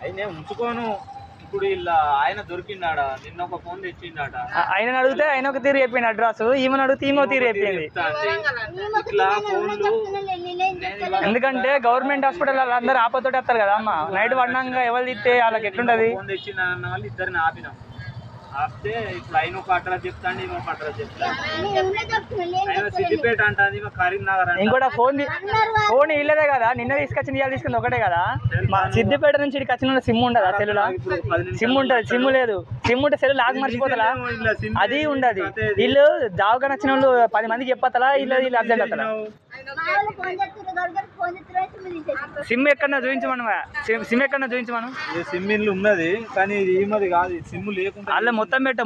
అయినా ఉంచుకోను. ఇప్పుడు ఇలా ఆయన దొరికిందాడా, నిన్న ఒక ఫోన్ తెచ్చిందాట. ఆయన అడిగితే ఆయన ఒక తీరు చెప్పింది అడ్రస్, ఈమెను అడిగితే ఈమె తీరు చెప్పింది. ఇట్లా ఫోన్లు ఎందుకంటే గవర్నమెంట్ హాస్పిటల్ అందరూ ఆపతోటి వస్తారు కదా అమ్మ. నైట్ పడినాక ఎవరు తిస్తే వాళ్ళకి ఎట్లుంటది. ఫోన్ తెచ్చిన వాళ్ళు ఇద్దరిని ఆపినాం. ఆపితే ఇప్పుడు ఆయన ఒక అడ్రస్ చెప్తాండి, ఈమె ఒక అడ్రస్ చెప్తాను. ఆయన సిద్దిపేట అంటుంది, కరీంనగర్. ఇంకోటి ఫోన్ వీళ్ళదే కదా, నిన్న తీసుకొచ్చింది ఇవాళ తీసుకుంది ఒకటే కదా. మా సిద్దిపేట నుంచి ఇక్కడికి వచ్చిన సిమ్ ఉండదా సెల్లులా? సిమ్ ఉంటుంది, సిమ్ లేదు. సిమ్ ఉంటే సెల్లు లాగ్ మర్చిపోతారా? అది ఉండదు. వీళ్ళు జాబ్ వచ్చిన వాళ్ళు 10 మందికి చెప్పతారా? వీళ్ళు అర్జెంట్ అవుతారా? సిమ్ ఎక్కడన్నా చూపించమను, సిమ్ ఎక్కడన్నా చూపించమను. సిమ్ ఇల్లు ఉన్నది కానీ ఈమెది కాదు, సిమ్ లేకుండా అలా మొత్తం పెట్ట